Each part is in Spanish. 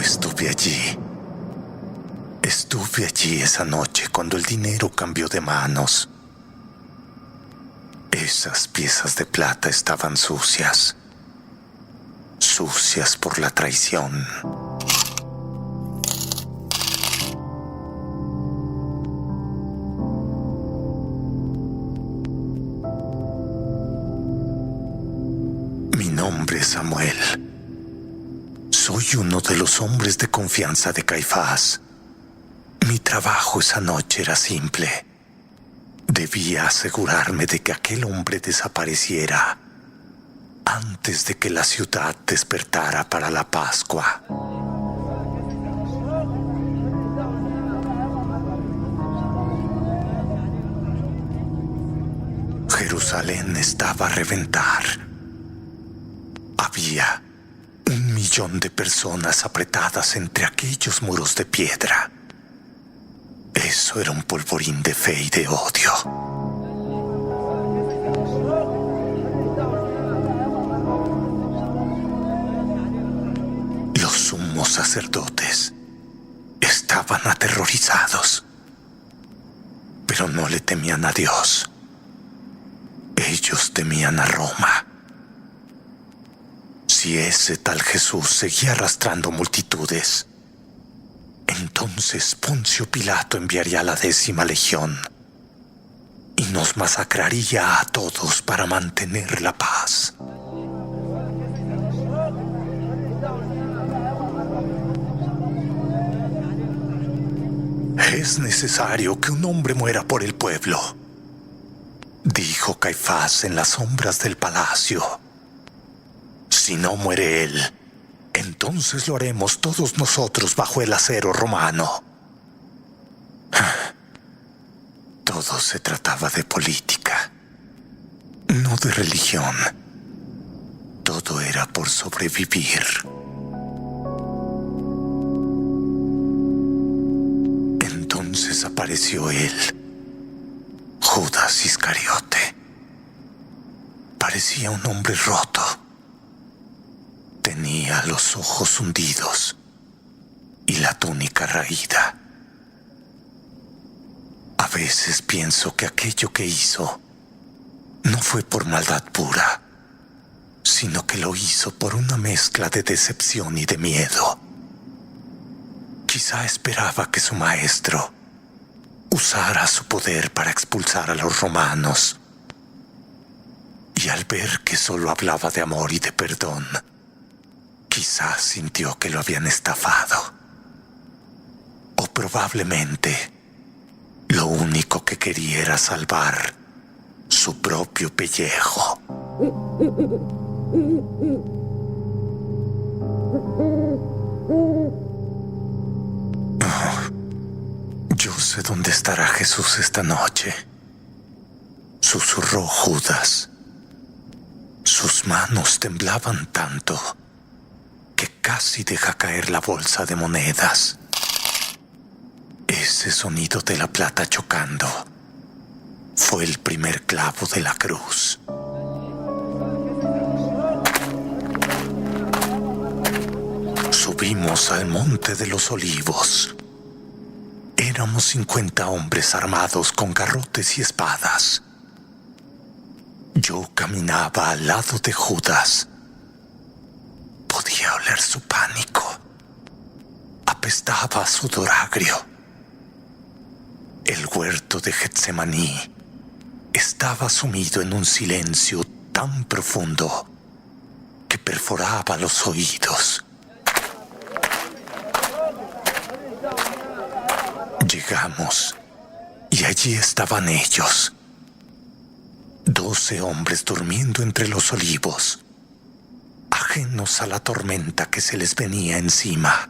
Estuve allí. Estuve allí esa noche cuando el dinero cambió de manos. Esas piezas de plata estaban sucias. Sucias por la traición. Mi nombre es Samuel. Soy uno de los hombres de confianza de Caifás. Mi trabajo esa noche era simple. Debía asegurarme de que aquel hombre desapareciera antes de que la ciudad despertara para la Pascua. Jerusalén estaba a reventar. Había 1.000.000 de personas apretadas entre aquellos muros de piedra. Eso era un polvorín de fe y de odio. Los sumos sacerdotes estaban aterrorizados, pero no le temían a Dios. Ellos temían a Roma. Si ese tal Jesús seguía arrastrando multitudes, entonces Poncio Pilato enviaría la 10ª legión y nos masacraría a todos para mantener la paz. Es necesario que un hombre muera por el pueblo, dijo Caifás en las sombras del palacio. Si no muere él, entonces lo haremos todos nosotros bajo el acero romano. Todo se trataba de política, no de religión. Todo era por sobrevivir. Entonces apareció él, Judas Iscariote. Parecía un hombre roto. Tenía los ojos hundidos y la túnica raída. A veces pienso que aquello que hizo no fue por maldad pura, sino que lo hizo por una mezcla de decepción y de miedo. Quizá esperaba que su maestro usara su poder para expulsar a los romanos. Y al ver que solo hablaba de amor y de perdón, quizás sintió que lo habían estafado. O probablemente lo único que quería era salvar su propio pellejo. Yo sé dónde estará Jesús esta noche, susurró Judas. Sus manos temblaban tanto que casi deja caer la bolsa de monedas. Ese sonido de la plata chocando fue el primer clavo de la cruz. Subimos al monte de los Olivos. Éramos 50 hombres armados con garrotes y espadas. Yo caminaba al lado de Judas. Podía oler su pánico. Apestaba a sudor agrio. El huerto de Getsemaní estaba sumido en un silencio tan profundo que perforaba los oídos. Llegamos y allí estaban ellos, 12 hombres durmiendo entre los olivos, ajenos a la tormenta que se les venía encima.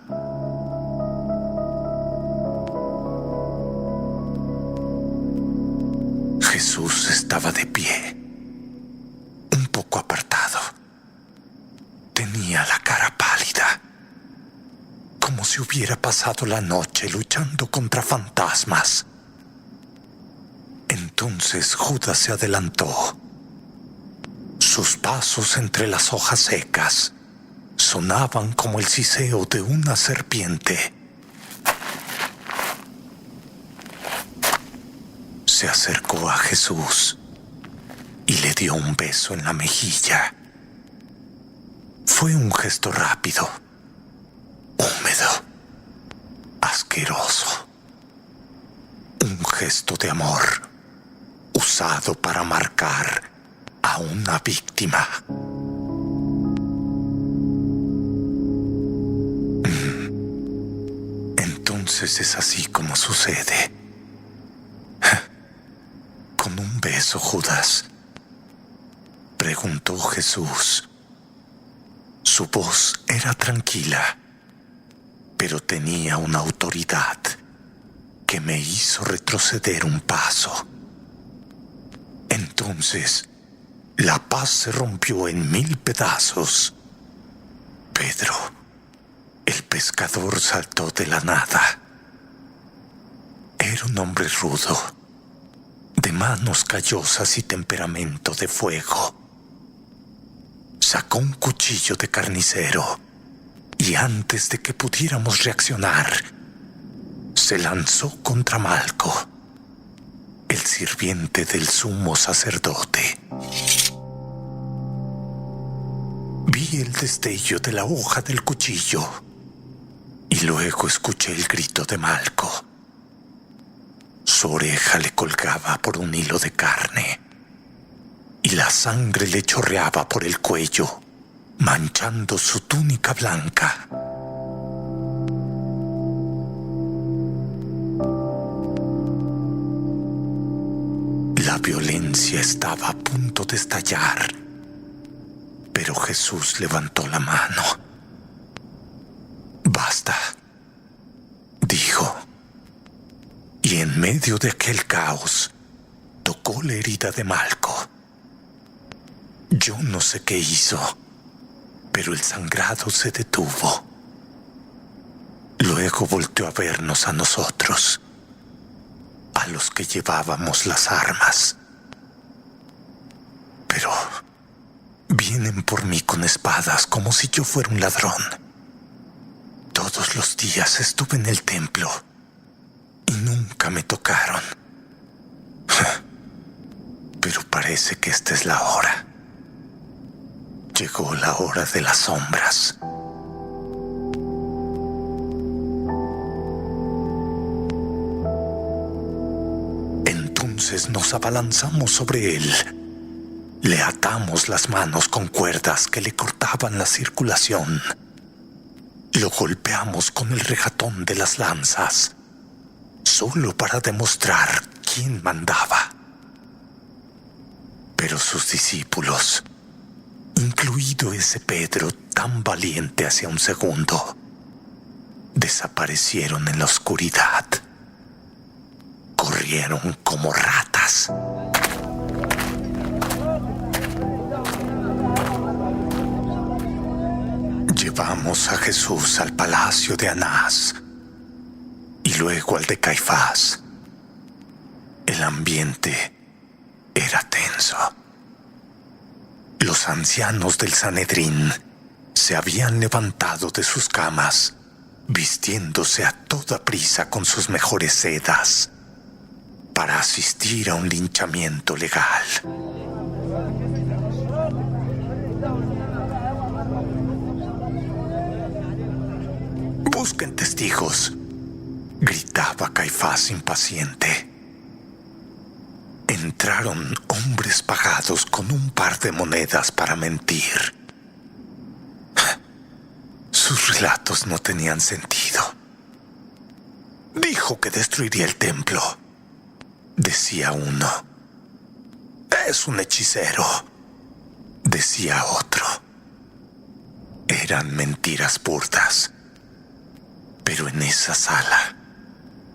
Jesús estaba de pie, un poco apartado. Tenía la cara pálida, como si hubiera pasado la noche luchando contra fantasmas. Entonces Judas se adelantó. Sus pasos entre las hojas secas sonaban como el siseo de una serpiente. Se acercó a Jesús y le dio un beso en la mejilla. Fue un gesto rápido, húmedo, asqueroso. Un gesto de amor usado para marcar a una víctima. Entonces es así como sucede. ¿Con un beso, Judas?, preguntó Jesús. Su voz era tranquila, pero tenía una autoridad que me hizo retroceder un paso. Entonces, la paz se rompió en 1000 pedazos. Pedro, el pescador, saltó de la nada. Era un hombre rudo, de manos callosas y temperamento de fuego. Sacó un cuchillo de carnicero y antes de que pudiéramos reaccionar, se lanzó contra Malco, el sirviente del sumo sacerdote. Vi el destello de la hoja del cuchillo y luego escuché el grito de Malco. Su oreja le colgaba por un hilo de carne y la sangre le chorreaba por el cuello, manchando su túnica blanca. La violencia estaba a punto de estallar, pero Jesús levantó la mano. «Basta», dijo, y en medio de aquel caos tocó la herida de Malco. Yo no sé qué hizo, pero el sangrado se detuvo. Luego volteó a vernos a nosotros, a los que llevábamos las armas. Pero vienen por mí con espadas como si yo fuera un ladrón. Todos los días estuve en el templo y nunca me tocaron. Pero parece que esta es la hora. Llegó la hora de las sombras. Entonces nos abalanzamos sobre él. Le atamos las manos con cuerdas que le cortaban la circulación. Lo golpeamos con el regatón de las lanzas, solo para demostrar quién mandaba. Pero sus discípulos, incluido ese Pedro tan valiente hace un segundo, desaparecieron en la oscuridad. Corrieron como ratas. Llevamos a Jesús al palacio de Anás y luego al de Caifás. El ambiente era tenso. Los ancianos del Sanedrín se habían levantado de sus camas, vistiéndose a toda prisa con sus mejores sedas, para asistir a un linchamiento legal. «Busquen testigos», gritaba Caifás impaciente. Entraron hombres pagados con un par de monedas para mentir. Sus relatos no tenían sentido. Dijo que destruiría el templo, decía uno. Es un hechicero, decía otro. Eran mentiras burdas. Pero en esa sala,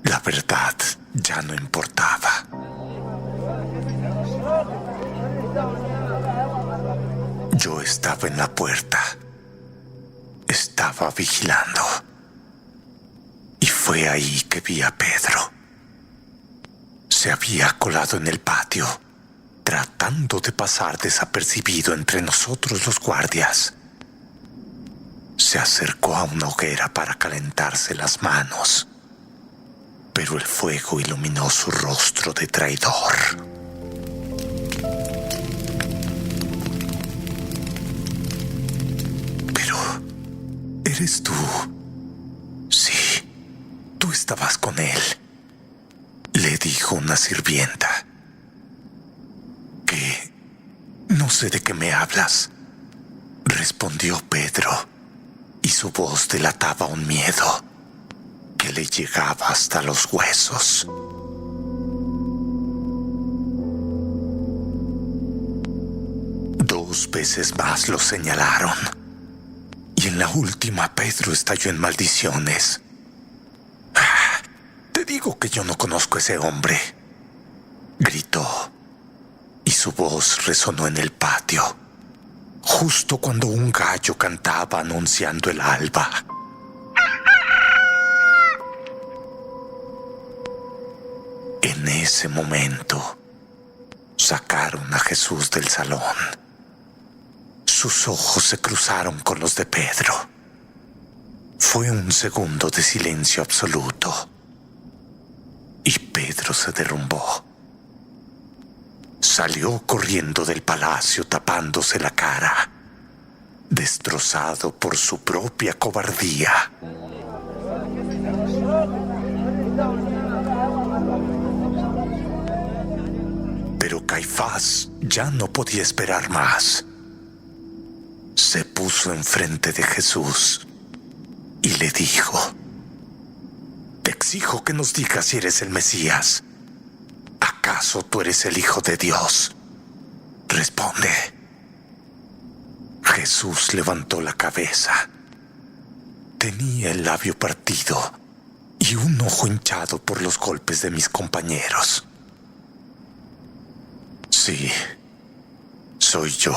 la verdad ya no importaba. Yo estaba en la puerta. Estaba vigilando. Y fue ahí que vi a Pedro. Se había colado en el patio, tratando de pasar desapercibido entre nosotros los guardias. se acercó a una hoguera para calentarse las manos, pero el fuego iluminó su rostro de traidor. Pero, ¿eres tú? Sí, tú estabas con él, le dijo una sirvienta. ¿Qué? No sé de qué me hablas, respondió Pedro, y su voz delataba un miedo que le llegaba hasta los huesos. Dos veces más lo señalaron, y en la última Pedro estalló en maldiciones. Te digo que yo no conozco a ese hombre, gritó, y su voz resonó en el patio, justo cuando un gallo cantaba anunciando el alba. En ese momento, sacaron a Jesús del salón. Sus ojos se cruzaron con los de Pedro. Fue un segundo de silencio absoluto, y Pedro se derrumbó. Salió corriendo del palacio tapándose la cara, destrozado por su propia cobardía. Pero Caifás ya no podía esperar más. Se puso enfrente de Jesús y le dijo: Te exijo que nos digas si eres el Mesías. ¿Acaso tú eres el Hijo de Dios? Responde. Jesús levantó la cabeza. Tenía el labio partido y un ojo hinchado por los golpes de mis compañeros. Sí, soy yo,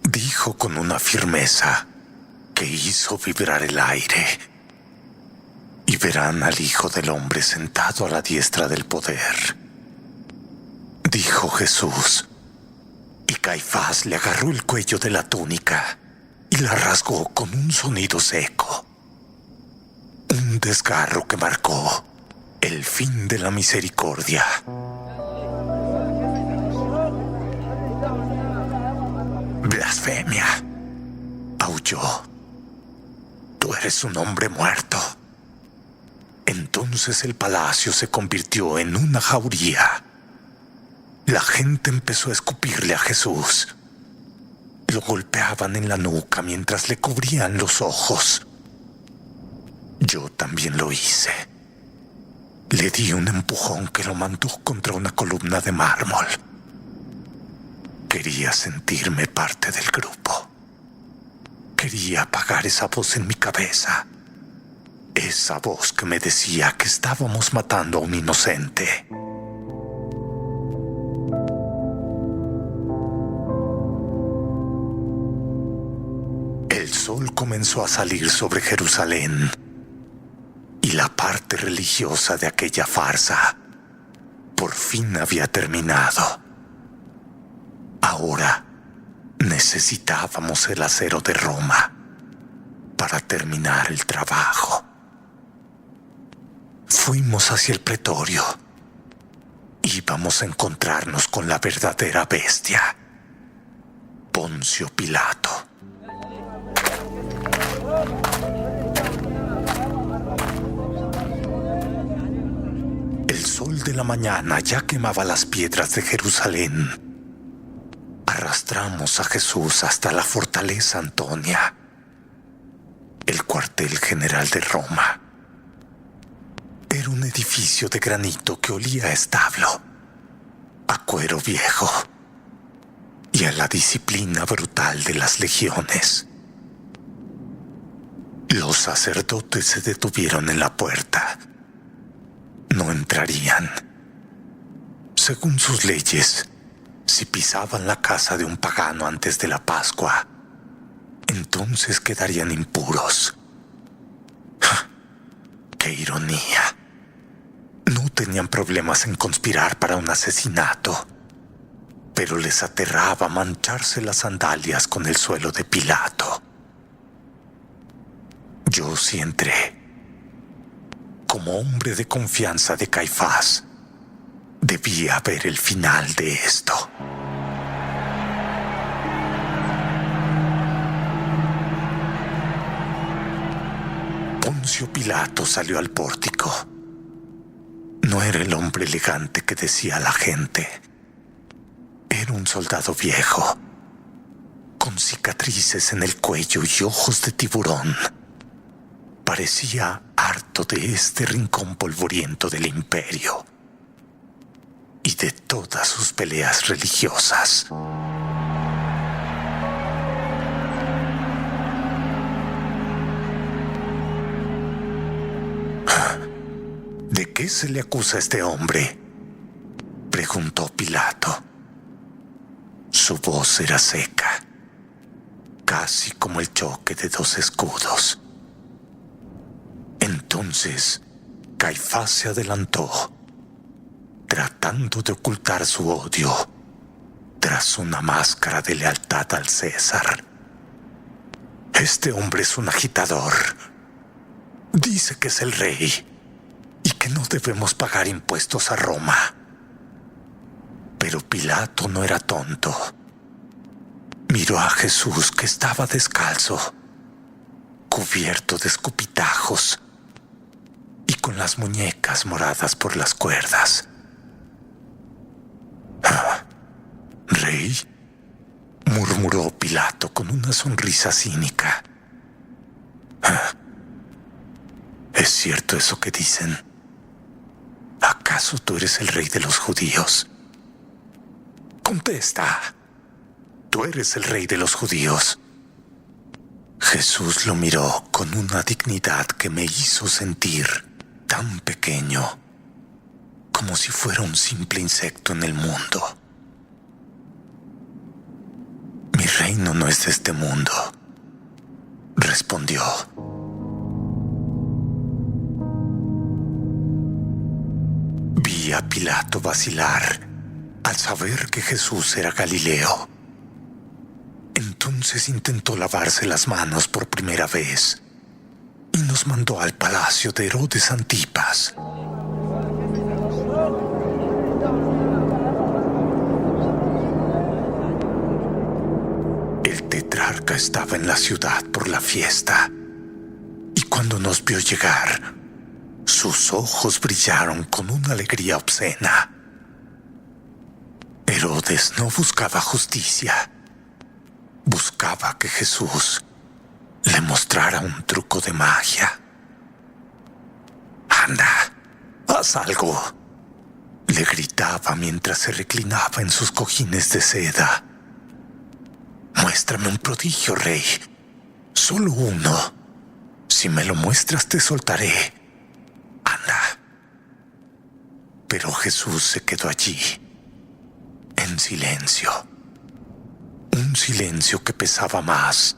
dijo con una firmeza que hizo vibrar el aire. Y verán al Hijo del Hombre sentado a la diestra del poder, dijo Jesús. Y Caifás le agarró el cuello de la túnica y la rasgó con un sonido seco. Un desgarro que marcó el fin de la misericordia. Blasfemia, aulló. Tú eres un hombre muerto. Entonces el palacio se convirtió en una jauría. La gente empezó a escupirle a Jesús. Lo golpeaban en la nuca mientras le cubrían los ojos. Yo también lo hice. Le di un empujón que lo mandó contra una columna de mármol. Quería sentirme parte del grupo. Quería apagar esa voz en mi cabeza. Esa voz que me decía que estábamos matando a un inocente. El sol comenzó a salir sobre Jerusalén y la parte religiosa de aquella farsa por fin había terminado. Ahora necesitábamos el acero de Roma para terminar el trabajo. Fuimos hacia el pretorio. Íbamos a encontrarnos con la verdadera bestia, Poncio Pilato. El sol de la mañana ya quemaba las piedras de Jerusalén. Arrastramos a Jesús hasta la fortaleza Antonia, el cuartel general de Roma. Era un edificio de granito que olía a establo, a cuero viejo y a la disciplina brutal de las legiones. Los sacerdotes se detuvieron en la puerta. No entrarían. Según sus leyes, si pisaban la casa de un pagano antes de la Pascua, entonces quedarían impuros. ¡Qué ironía! No tenían problemas en conspirar para un asesinato, pero les aterraba mancharse las sandalias con el suelo de Pilato. Yo sí entré. Como hombre de confianza de Caifás, debía ver el final de esto. Poncio Pilato salió al pórtico. No era el hombre elegante que decía la gente. Era un soldado viejo, con cicatrices en el cuello y ojos de tiburón. Parecía harto de este rincón polvoriento del imperio y de todas sus peleas religiosas. ¿De qué se le acusa a este hombre?, preguntó Pilato. Su voz era seca, casi como el choque de dos escudos. Entonces, Caifás se adelantó, tratando de ocultar su odio tras una máscara de lealtad al César. Este hombre es un agitador. Dice que es el rey y que no debemos pagar impuestos a Roma. Pero Pilato no era tonto. Miró a Jesús, que estaba descalzo, cubierto de escupitajos y con las muñecas moradas por las cuerdas. ¿Rey?, murmuró Pilato con una sonrisa cínica. ¿Es cierto eso que dicen? ¿Acaso tú eres el rey de los judíos? Contesta. ¿Tú eres el rey de los judíos? Jesús lo miró con una dignidad que me hizo sentir tan pequeño, como si fuera un simple insecto en el mundo. Mi reino no es de este mundo, respondió. Vi a Pilato vacilar al saber que Jesús era Galileo. Entonces intentó lavarse las manos por primera vez y nos mandó al palacio de Herodes Antipas. El tetrarca estaba en la ciudad por la fiesta, y cuando nos vio llegar, sus ojos brillaron con una alegría obscena. Herodes no buscaba justicia. Buscaba que Jesús le mostrara un truco de magia. «Anda, haz algo», le gritaba mientras se reclinaba en sus cojines de seda. «Muéstrame un prodigio, rey. Solo uno. Si me lo muestras, te soltaré. Anda». Pero Jesús se quedó allí, en silencio. Un silencio que pesaba más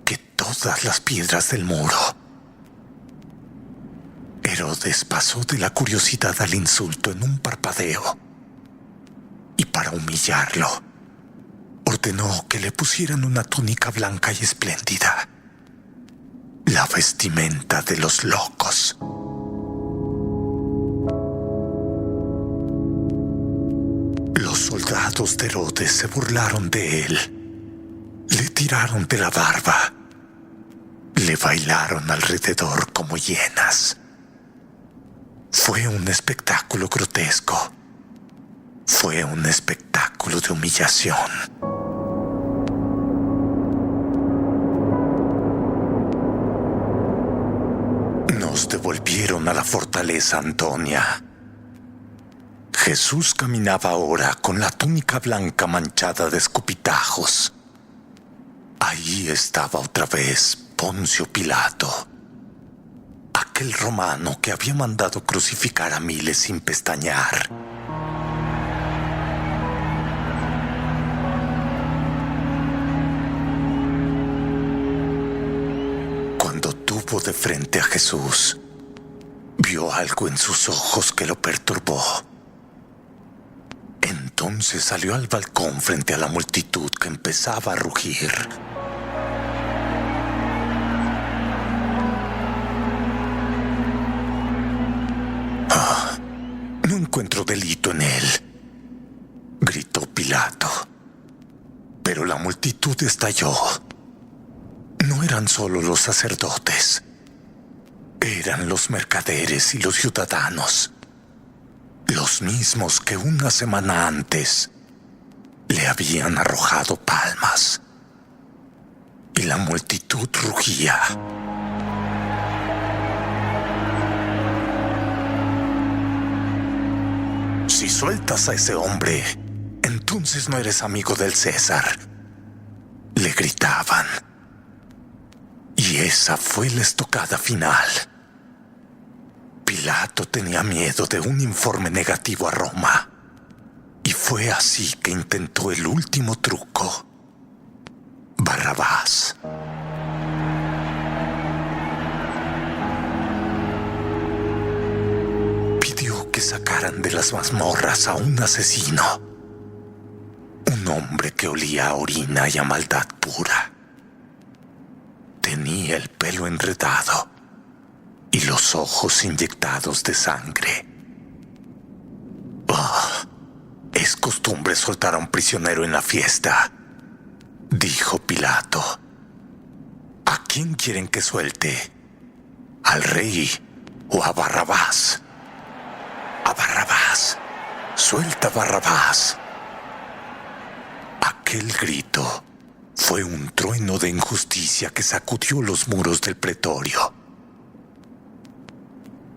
que todas las piedras del muro. Herodes pasó de la curiosidad al insulto en un parpadeo, y para humillarlo, ordenó que le pusieran una túnica blanca y espléndida, la vestimenta de los locos. Los soldados de Herodes se burlaron de él, le tiraron de la barba, le bailaron alrededor como hienas. Fue un espectáculo grotesco. Fue un espectáculo de humillación. Nos devolvieron a la fortaleza Antonia. Jesús caminaba ahora con la túnica blanca manchada de escupitajos. Ahí estaba otra vez Poncio Pilato, aquel romano que había mandado crucificar a miles sin pestañear. Cuando tuvo de frente a Jesús, vio algo en sus ojos que lo perturbó. Entonces salió al balcón frente a la multitud que empezaba a rugir. encuentro delito en él, gritó Pilato. Pero la multitud estalló. No eran solo los sacerdotes, eran los mercaderes y los ciudadanos, los mismos que una semana antes le habían arrojado palmas. Y la multitud rugía. Si sueltas a ese hombre, entonces no eres amigo del César, le gritaban. Y esa fue la estocada final. Pilato tenía miedo de un informe negativo a Roma. Y fue así que intentó el último truco. Barrabás. Pidió que sacaran de las mazmorras a un asesino. Un hombre que olía a orina y a maldad pura. Tenía el pelo enredado y los ojos inyectados de sangre. Es costumbre soltar a un prisionero en la fiesta, dijo Pilato. ¿A quién quieren que suelte? ¿Al rey o a Barrabás? A Barrabás. Suelta a Barrabás. Aquel grito fue un trueno de injusticia que sacudió los muros del pretorio.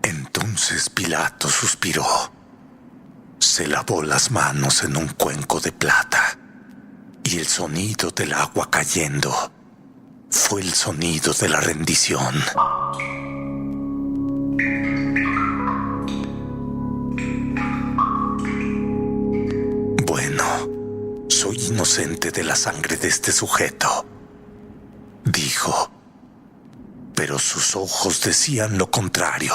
Entonces Pilato suspiró. Se lavó las manos en un cuenco de plata y el sonido del agua cayendo fue el sonido de la rendición. Bueno, soy inocente de la sangre de este sujeto, dijo, pero sus ojos decían lo contrario.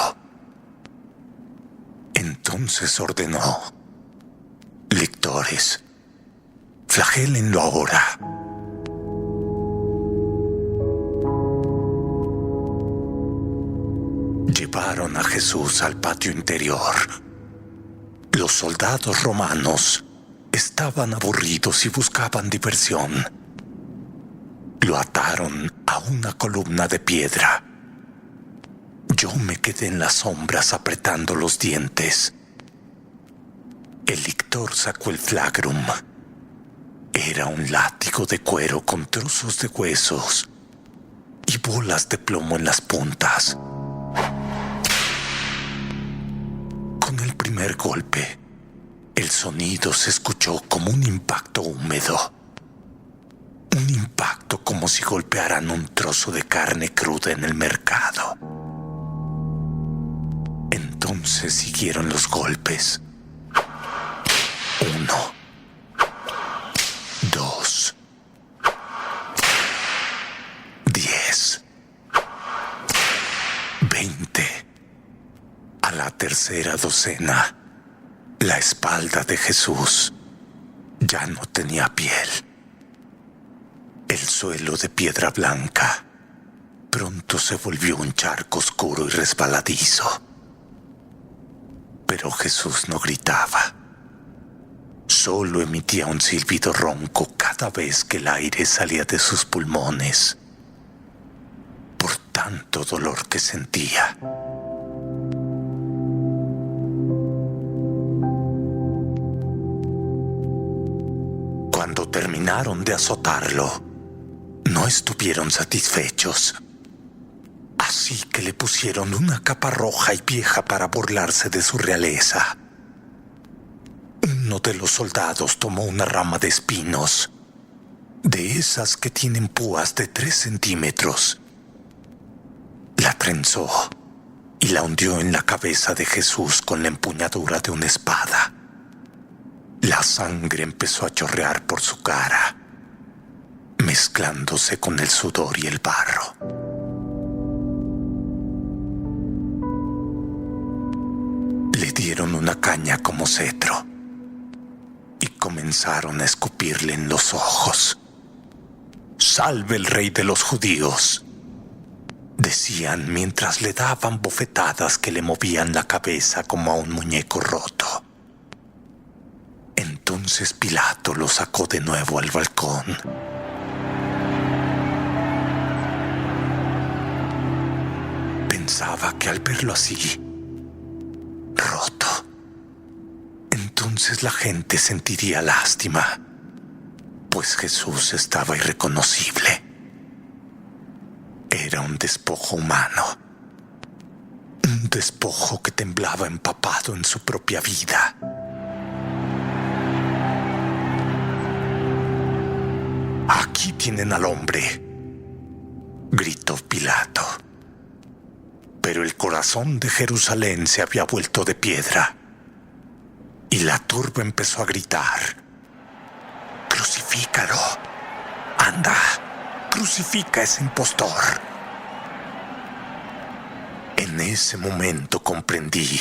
Entonces ordenó: lictores, flagélenlo ahora. Llevaron a Jesús al patio interior. Los soldados romanos estaban aburridos y buscaban diversión. Lo ataron a una columna de piedra. Yo me quedé en las sombras apretando los dientes. El lictor sacó el flagrum. Era un látigo de cuero con trozos de huesos y bolas de plomo en las puntas. Con el primer golpe, el sonido se escuchó como un impacto húmedo. Un impacto como si golpearan un trozo de carne cruda en el mercado. Entonces siguieron los golpes. 1, 2, 10, 20. A la tercera docena, la espalda de Jesús ya no tenía piel. El suelo de piedra blanca pronto se volvió un charco oscuro y resbaladizo. Pero Jesús no gritaba. Solo emitía un silbido ronco cada vez que el aire salía de sus pulmones, por tanto dolor que sentía. Cuando terminaron de azotarlo, no estuvieron satisfechos. Así que le pusieron una capa roja y vieja para burlarse de su realeza. Uno de los soldados tomó una rama de espinos, de esas que tienen púas de 3 centímetros. La trenzó y la hundió en la cabeza de Jesús con la empuñadura de una espada. La sangre empezó a chorrear por su cara, mezclándose con el sudor y el barro. Le dieron una caña como cetro y comenzaron a escupirle en los ojos. «¡Salve el rey de los judíos!», decían mientras le daban bofetadas que le movían la cabeza como a un muñeco roto. Entonces Pilato lo sacó de nuevo al balcón. Pensaba que al verlo así, roto, entonces la gente sentiría lástima, pues Jesús estaba irreconocible. Era un despojo humano, un despojo que temblaba empapado en su propia vida. «Aquí tienen al hombre», gritó Pilato. Pero el corazón de Jerusalén se había vuelto de piedra y la turba empezó a gritar: «¡Crucifícalo! ¡Anda! ¡Crucifica a ese impostor!». En ese momento comprendí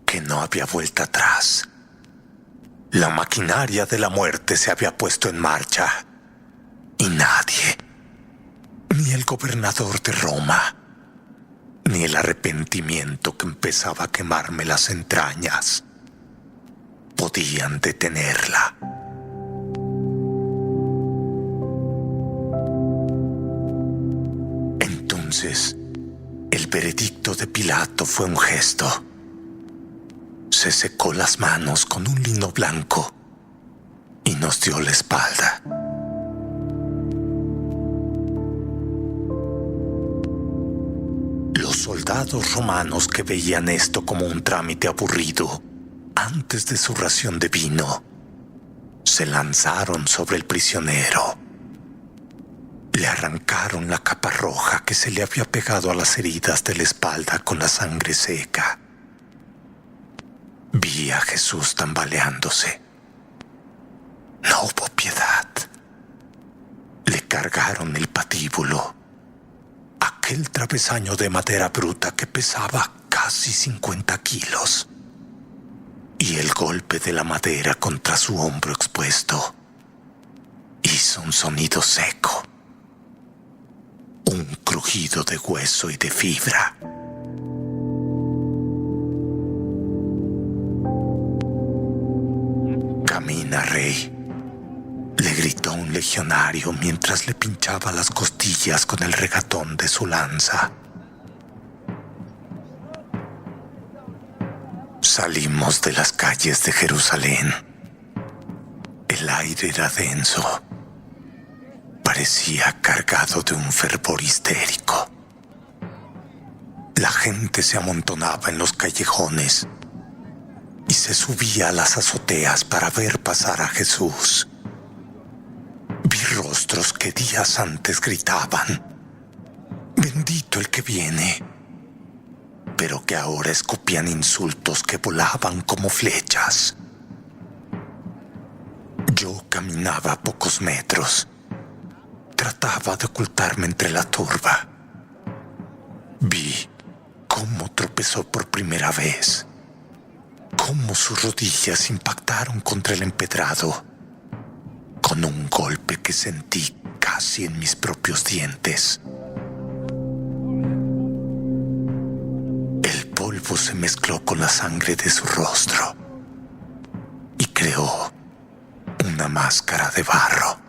que no había vuelta atrás. La maquinaria de la muerte se había puesto en marcha y nadie, ni el gobernador de Roma, ni el arrepentimiento que empezaba a quemarme las entrañas, podían detenerla. Entonces, el veredicto de Pilato fue un gesto. Se secó las manos con un lino blanco y nos dio la espalda. Los soldados romanos, que veían esto como un trámite aburrido antes de su ración de vino, se lanzaron sobre el prisionero. Le arrancaron la capa roja que se le había pegado a las heridas de la espalda con la sangre seca. Vi a Jesús tambaleándose. No hubo piedad. Le cargaron el patíbulo, aquel travesaño de madera bruta que pesaba casi 50 kilos, y el golpe de la madera contra su hombro expuesto hizo un sonido seco, un crujido de hueso y de fibra. «Camina, rey», le gritó un legionario mientras le pinchaba las costillas con el regatón de su lanza. Salimos de las calles de Jerusalén. El aire era denso. Parecía cargado de un fervor histérico. La gente se amontonaba en los callejones y se subía a las azoteas para ver pasar a Jesús. Vi rostros que días antes gritaban: «Bendito el que viene», pero que ahora escupían insultos que volaban como flechas. Yo caminaba a pocos metros. Trataba de ocultarme entre la turba. Vi cómo tropezó por primera vez, cómo sus rodillas impactaron contra el empedrado, con un golpe que sentí casi en mis propios dientes. El polvo se mezcló con la sangre de su rostro y creó una máscara de barro.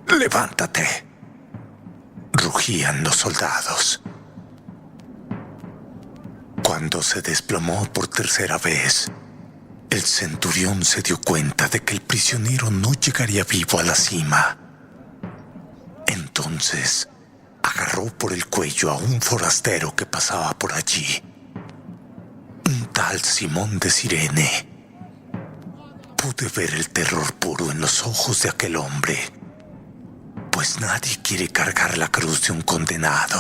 «Levántate», rugían los soldados. Cuando se desplomó por tercera vez, el centurión se dio cuenta de que el prisionero no llegaría vivo a la cima. Entonces agarró por el cuello a un forastero que pasaba por allí, un tal Simón de Cirene. Pude ver el terror puro en los ojos de aquel hombre, pues nadie quiere cargar la cruz de un condenado.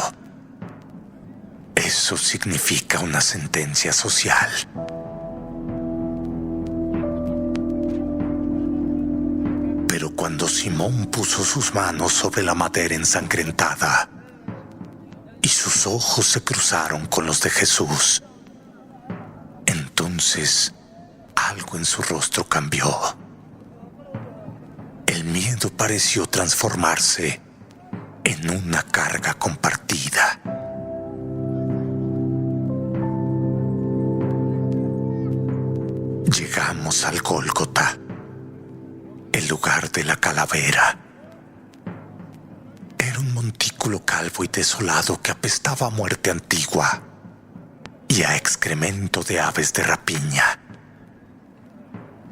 Eso significa una sentencia social. Pero cuando Simón puso sus manos sobre la madera ensangrentada y sus ojos se cruzaron con los de Jesús, entonces algo en su rostro cambió. El miedo pareció transformarse en una carga compartida. Llegamos al Gólgota, el lugar de la calavera. Era un montículo calvo y desolado que apestaba a muerte antigua y a excremento de aves de rapiña.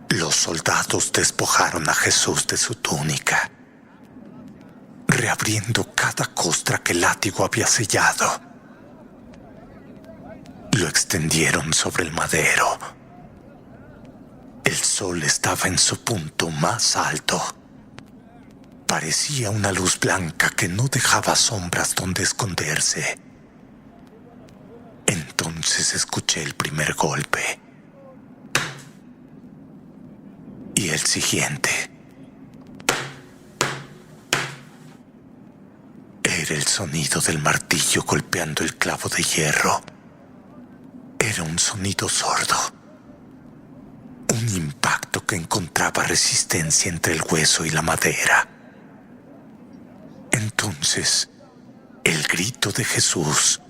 Los soldados despojaron a Jesús de su túnica, reabriendo cada costra que el látigo había sellado. Lo extendieron sobre el madero. El sol estaba en su punto más alto. Parecía una luz blanca que no dejaba sombras donde esconderse. Entonces escuché el primer golpe. Y el siguiente. Era el sonido del martillo golpeando el clavo de hierro. Era un sonido sordo. Un impacto que encontraba resistencia entre el hueso y la madera. Entonces, el grito de Jesús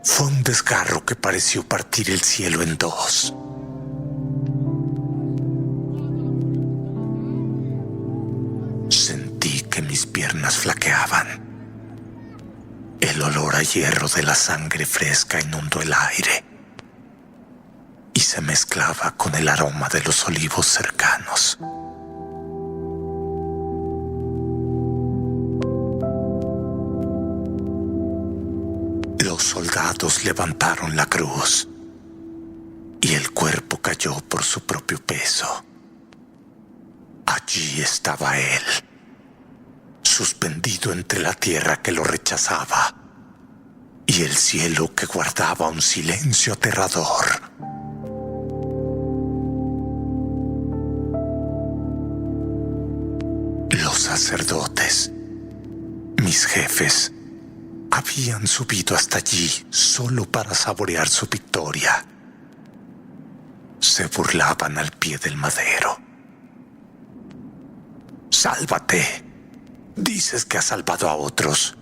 fue un desgarro que pareció partir el cielo en dos. Sentí que mis piernas flaqueaban. El olor a hierro de la sangre fresca inundó el aire y se mezclaba con el aroma de los olivos cercanos. Los soldados levantaron la cruz y el cuerpo cayó por su propio peso. Allí estaba él, suspendido entre la tierra que lo rechazaba y el cielo que guardaba un silencio aterrador. Los sacerdotes, mis jefes, habían subido hasta allí solo para saborear su victoria. Se burlaban al pie del madero. ¡Sálvate! Dices que has salvado a otros.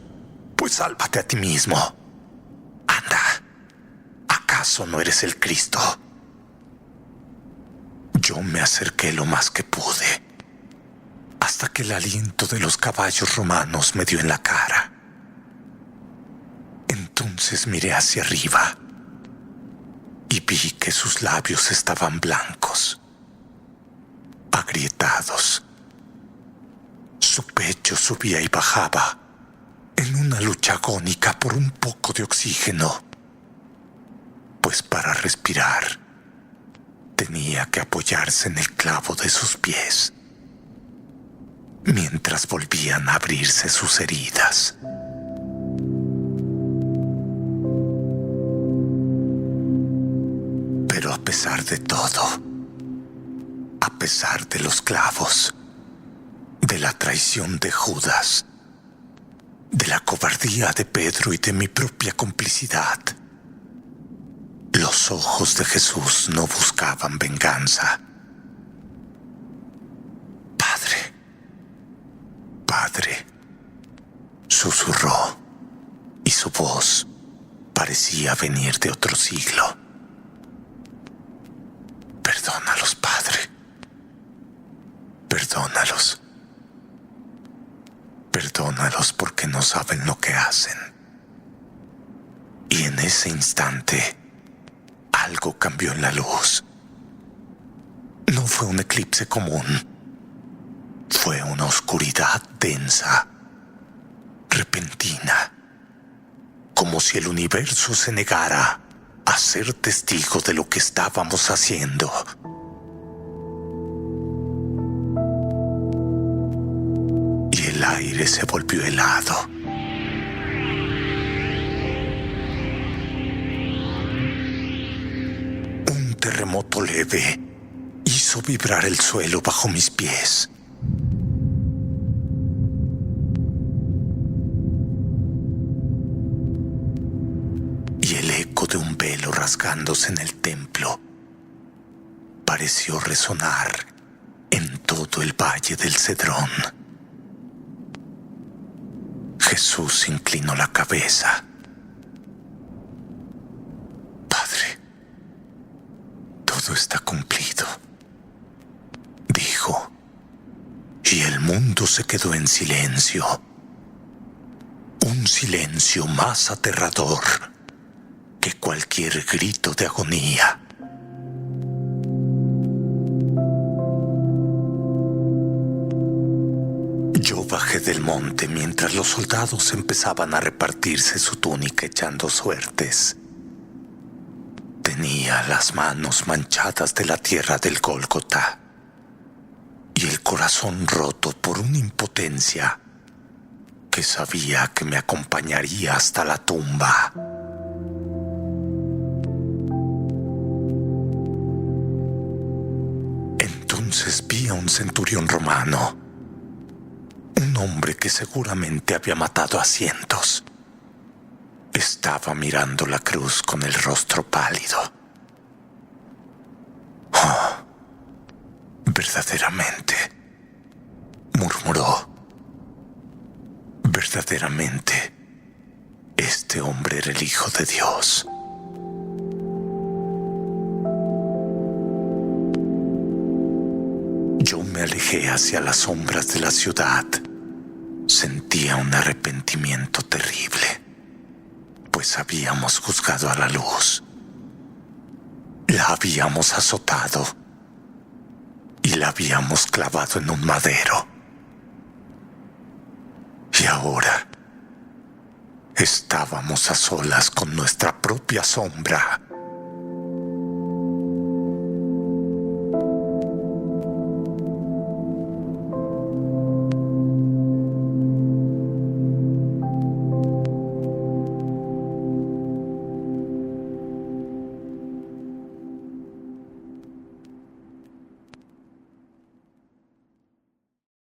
Pues sálvate a ti mismo. Anda. ¿Acaso no eres el Cristo? Yo me acerqué lo más que pude, hasta que el aliento de los caballos romanos me dio en la cara. Entonces miré hacia arriba y vi que sus labios estaban blancos, agrietados. Su pecho subía y bajaba en una lucha agónica por un poco de oxígeno, pues para respirar tenía que apoyarse en el clavo de sus pies, mientras volvían a abrirse sus heridas. Pero a pesar de todo, a pesar de los clavos, de la traición de Judas, de la cobardía de Pedro y de mi propia complicidad, los ojos de Jesús no buscaban venganza. Padre, Padre, susurró, y su voz parecía venir de otro siglo. Perdónalos, Padre. Perdónalos. Perdónalos porque no saben lo que hacen. Y en ese instante, algo cambió en la luz. No fue un eclipse común. Fue una oscuridad densa, repentina, como si el universo se negara a ser testigo de lo que estábamos haciendo. Y el aire se volvió helado. Un terremoto leve hizo vibrar el suelo bajo mis pies. Y el eco de un velo rasgándose en el templo pareció resonar en todo el valle del Cedrón. Jesús inclinó la cabeza. Padre, todo está cumplido. Y el mundo se quedó en silencio. Un silencio más aterrador que cualquier grito de agonía. Yo bajé del monte mientras los soldados empezaban a repartirse su túnica echando suertes. Tenía las manos manchadas de la tierra del Gólgota y el corazón roto por una impotencia que sabía que me acompañaría hasta la tumba. Entonces vi a un centurión romano, un hombre que seguramente había matado a cientos. Estaba mirando la cruz con el rostro pálido. Oh, verdaderamente, murmuró. Verdaderamente, este hombre era el Hijo de Dios. Yo me alejé hacia las sombras de la ciudad. Sentía un arrepentimiento terrible, pues habíamos juzgado a la luz. La habíamos azotado y la habíamos clavado en un madero. Y ahora estábamos a solas con nuestra propia sombra.